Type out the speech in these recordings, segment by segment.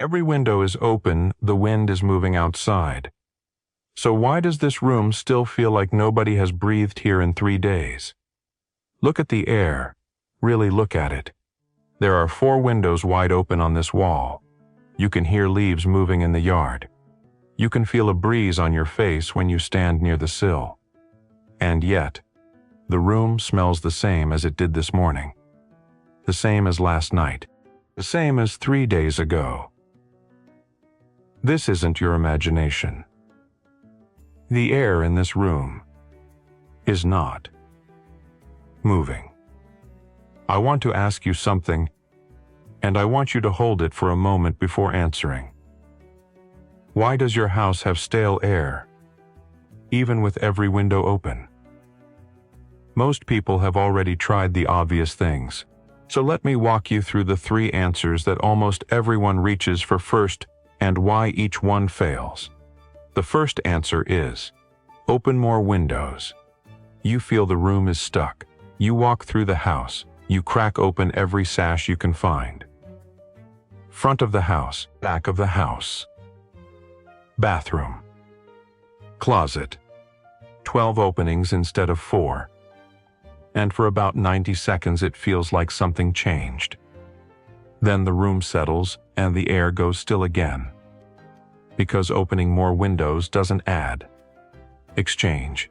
Every window is open, the wind is moving outside. So why does this room still feel like nobody has breathed here in 3 days? Look at the air. Really look at it. There are 4 windows wide open on this wall. You can hear leaves moving in the yard. You can feel a breeze on your face when you stand near the sill. And yet, the room smells the same as it did this morning. The same as last night. The same as 3 days ago. This isn't your imagination. The air in this room is not moving. I want to ask you something, and I want you to hold it for a moment before answering. Why does your house have stale air, even with every window open? Most people have already tried the obvious things, so let me walk you through the 3 answers that almost everyone reaches for first and why each one fails. The first answer is, open more windows. You feel the room is stuck. You walk through the house. You crack open every sash you can find. Front of the house, back of the house. Bathroom. Closet. 12 openings instead of 4. And for about 90 seconds it feels like something changed. Then the room settles and the air goes still again. Because opening more windows doesn't add exchange.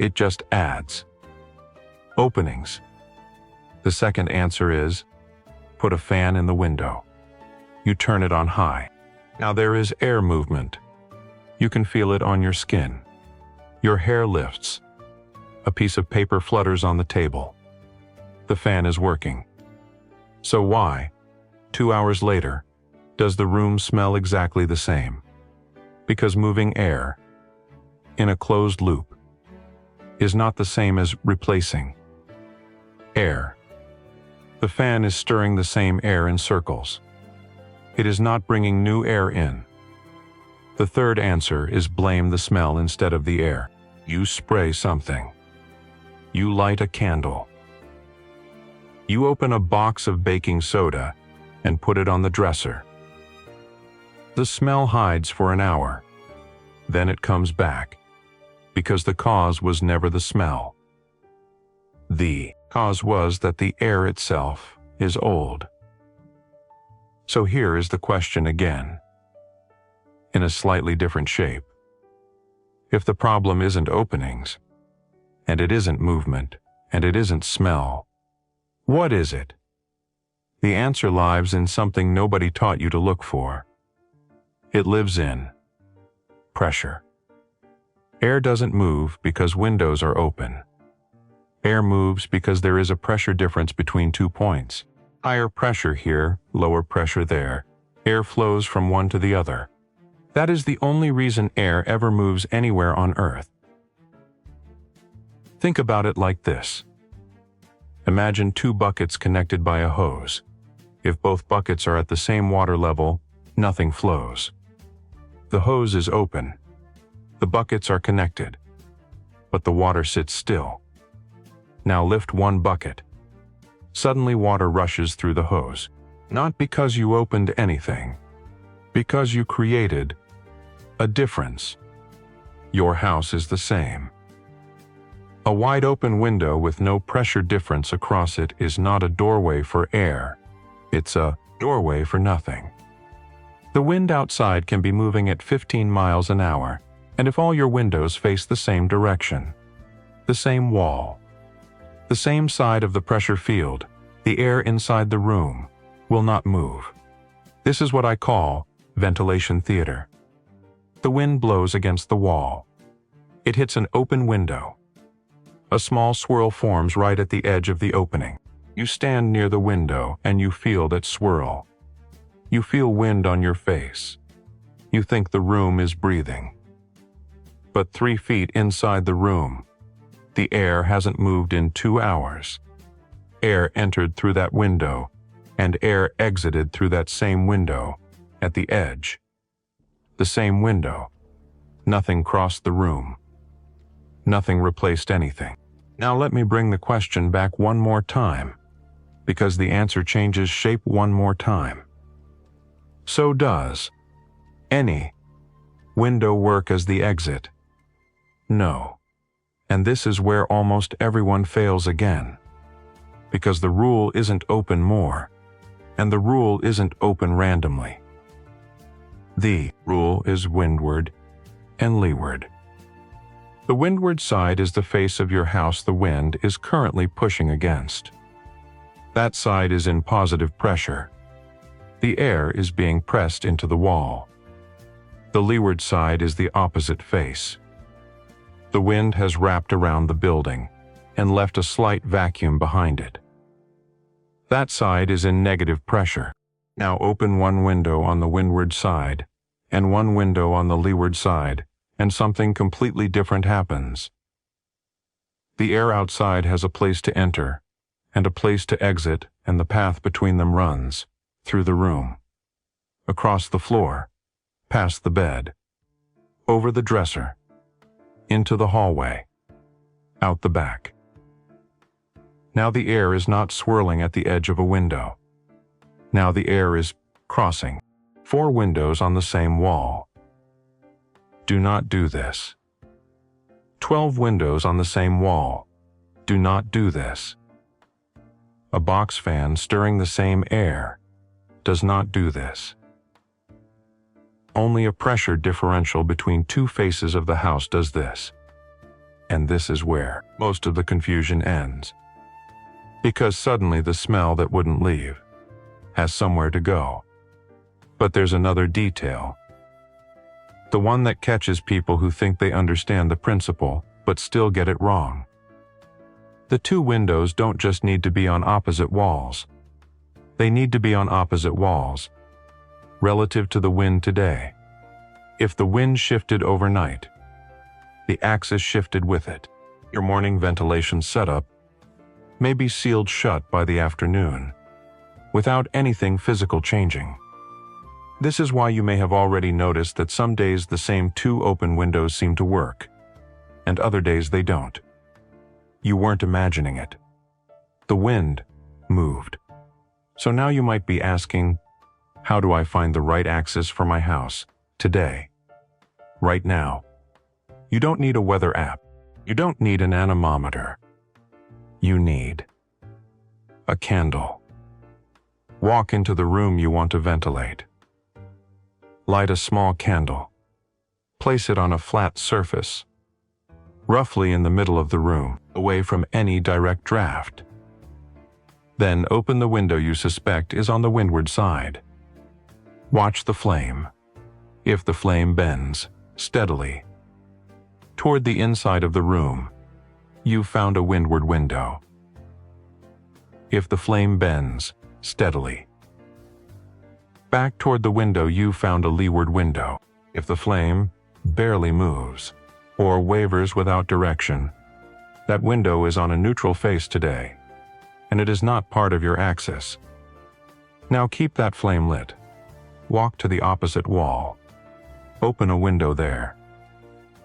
It just adds openings. The second answer is, put a fan in the window. You turn it on high. Now there is air movement. You can feel it on your skin. Your hair lifts. A piece of paper flutters on the table. The fan is working. So why, 2 hours later, does the room smell exactly the same? Because moving air, in a closed loop, is not the same as replacing air. The fan is stirring the same air in circles. It is not bringing new air in. The third answer is blame the smell instead of the air. You spray something. You light a candle. You open a box of baking soda and put it on the dresser. The smell hides for an hour. Then it comes back, because the cause was never the smell. The cause was that the air itself is old. So here is the question again, in a slightly different shape. If the problem isn't openings, and it isn't movement, and it isn't smell, what is it? The answer lies in something nobody taught you to look for. It lives in pressure. Air doesn't move because windows are open. Air moves because there is a pressure difference between 2 points. Higher pressure here, lower pressure there. Air flows from one to the other. That is the only reason air ever moves anywhere on Earth. Think about it like this. Imagine 2 buckets connected by a hose. If both buckets are at the same water level, nothing flows. The hose is open. The buckets are connected. But the water sits still. Now lift one bucket. Suddenly water rushes through the hose. Not because you opened anything. Because you created a difference. Your house is the same. A wide open window with no pressure difference across it is not a doorway for air. It's a doorway for nothing. The wind outside can be moving at 15 miles an hour, and if all your windows face the same direction, the same wall, the same side of the pressure field, the air inside the room will not move. This is what I call ventilation theater. The wind blows against the wall. It hits an open window. A small swirl forms right at the edge of the opening. You stand near the window and you feel that swirl. You feel wind on your face. You think the room is breathing. But 3 feet inside the room, the air hasn't moved in 2 hours. Air entered through that window, and air exited through that same window at the edge. The same window. Nothing crossed the room. Nothing replaced anything. Now let me bring the question back one more time, because the answer changes shape one more time. So does any window work as the exit? No. And this is where almost everyone fails again. Because the rule isn't open more, and the rule isn't open randomly. The rule is windward and leeward. The windward side is the face of your house the wind is currently pushing against. That side is in positive pressure. The air is being pressed into the wall. The leeward side is the opposite face. The wind has wrapped around the building and left a slight vacuum behind it. That side is in negative pressure. Now open one window on the windward side and one window on the leeward side, and something completely different happens. The air outside has a place to enter and a place to exit, and the path between them runs through the room, across the floor, past the bed, over the dresser, into the hallway, out the back. Now the air is not swirling at the edge of a window. Now the air is crossing 4 windows on the same wall. Do not do this. 12 windows on the same wall. Do not do this. A box fan stirring the same air does not do this. Only a pressure differential between 2 faces of the house does this. And this is where most of the confusion ends. Because suddenly the smell that wouldn't leave has somewhere to go. But there's another detail. The one that catches people who think they understand the principle but still get it wrong. The 2 windows don't just need to be on opposite walls. They need to be on opposite walls, relative to the wind today. If the wind shifted overnight, the axis shifted with it. Your morning ventilation setup may be sealed shut by the afternoon, without anything physical changing. This is why you may have already noticed that some days the same 2 open windows seem to work, and other days they don't. You weren't imagining it. The wind moved. So now you might be asking, how do I find the right axis for my house today? Right now. You don't need a weather app. You don't need an anemometer. You need a candle. Walk into the room you want to ventilate. Light a small candle. Place it on a flat surface, roughly in the middle of the room, away from any direct draft. Then open the window you suspect is on the windward side. Watch the flame. If the flame bends steadily toward the inside of the room, you've found a windward window. If the flame bends steadily back toward the window, you've found a leeward window. If the flame barely moves or wavers without direction, that window is on a neutral face today, and it is not part of your axis. Now keep that flame lit. Walk to the opposite wall. Open a window there.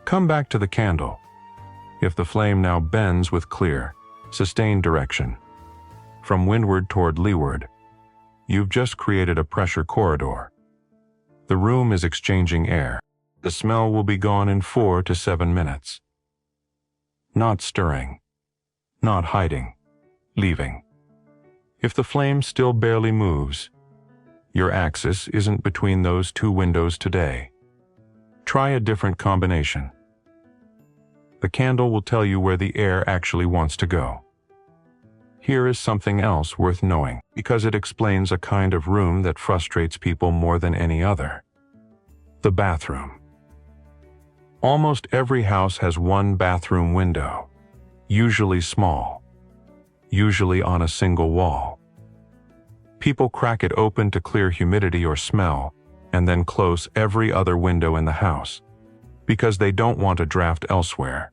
Come back to the candle. If the flame now bends with clear, sustained direction, from windward toward leeward, you've just created a pressure corridor. The room is exchanging air. The smell will be gone in 4 to 7 minutes. Not stirring, not hiding, leaving. If the flame still barely moves, your axis isn't between those 2 windows today. Try a different combination. The candle will tell you where the air actually wants to go. Here is something else worth knowing, because it explains a kind of room that frustrates people more than any other. The bathroom. Almost every house has one bathroom window, usually small, usually on a single wall. People crack it open to clear humidity or smell, and then close every other window in the house, because they don't want a draft elsewhere,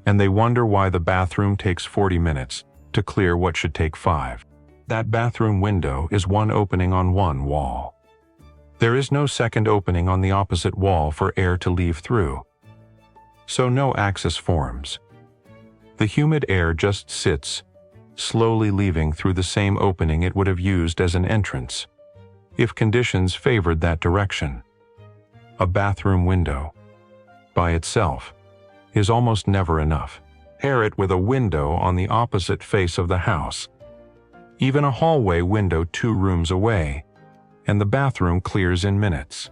and they wonder why the bathroom takes 40 minutes to clear what should take 5. That bathroom window is one opening on one wall. There is no second opening on the opposite wall for air to leave through. So no axis forms. The humid air just sits, slowly leaving through the same opening it would have used as an entrance. if conditions favored that direction. A bathroom window, by itself, is almost never enough. Pair it with a window on the opposite face of the house. Even a hallway window 2 rooms away, and the bathroom clears in minutes.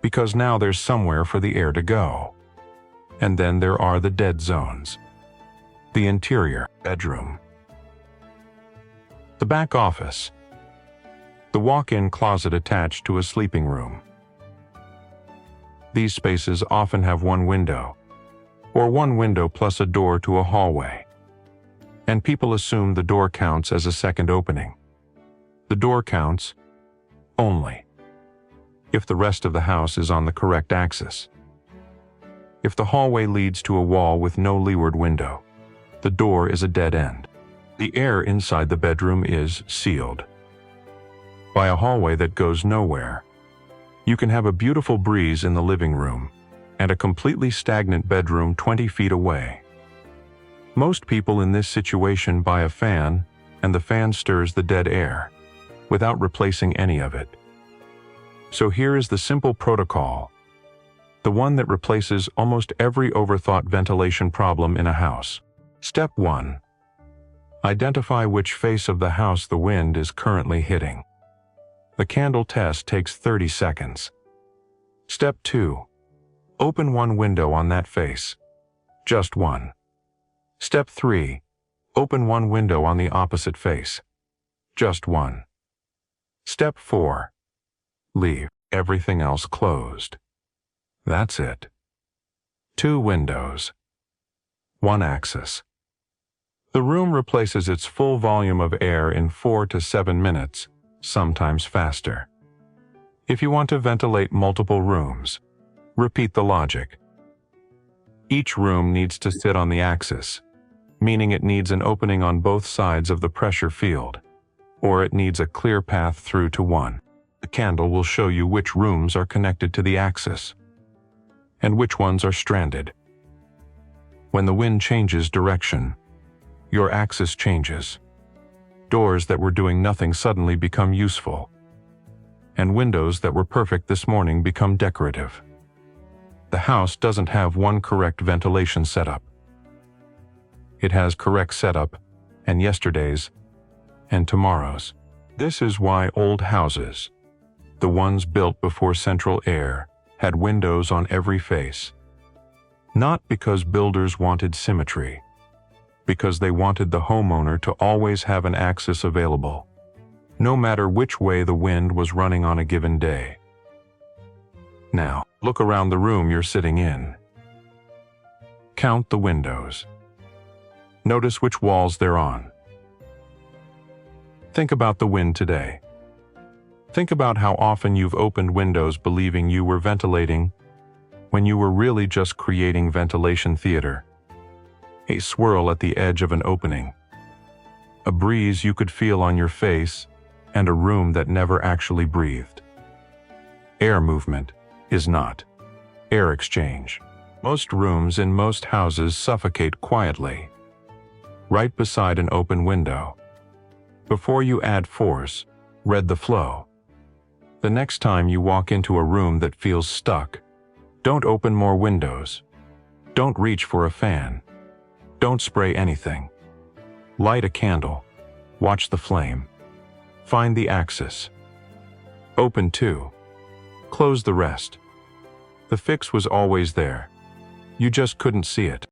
Because now there's somewhere for the air to go. And then there are the dead zones. The interior bedroom. The back office. The walk-in closet attached to a sleeping room. These spaces often have one window, or one window plus a door to a hallway. And people assume the door counts as a second opening. The door counts only if the rest of the house is on the correct axis. If the hallway leads to a wall with no leeward window, the door is a dead end. The air inside the bedroom is sealed by a hallway that goes nowhere. You can have a beautiful breeze in the living room and a completely stagnant bedroom 20 feet away. Most people in this situation buy a fan, and the fan stirs the dead air without replacing any of it. So here is the simple protocol, the one that replaces almost every overthought ventilation problem in a house. Step 1. Identify which face of the house the wind is currently hitting. The candle test takes 30 seconds. Step 2. Open one window on that face. Just one. Step 3. Open one window on the opposite face. Just one. Step 4. Leave everything else closed. That's it. 2 windows. 1 axis. The room replaces its full volume of air in 4 to 7 minutes, sometimes faster. If you want to ventilate multiple rooms, repeat the logic. Each room needs to sit on the axis, meaning it needs an opening on both sides of the pressure field, or it needs a clear path through to one. The candle will show you which rooms are connected to the axis, and which ones are stranded. When the wind changes direction, your axis changes. Doors that were doing nothing suddenly become useful, and windows that were perfect this morning become decorative. The house doesn't have one correct ventilation setup. It has correct setup, and yesterday's, and tomorrow's. This is why old houses, the ones built before central air, had windows on every face. Not because builders wanted symmetry, because they wanted the homeowner to always have an axis available, no matter which way the wind was running on a given day. Now, look around the room you're sitting in. Count the windows. Notice which walls they're on. Think about the wind today. Think about how often you've opened windows believing you were ventilating when you were really just creating ventilation theater. A swirl at the edge of an opening, a breeze you could feel on your face, and a room that never actually breathed. Air movement is not air exchange. Most rooms in most houses suffocate quietly, right beside an open window. Before you add force, read the flow. The next time you walk into a room that feels stuck, don't open more windows. Don't reach for a fan. Don't spray anything. Light a candle. Watch the flame. Find the axis. Open 2. Close the rest. The fix was always there. You just couldn't see it.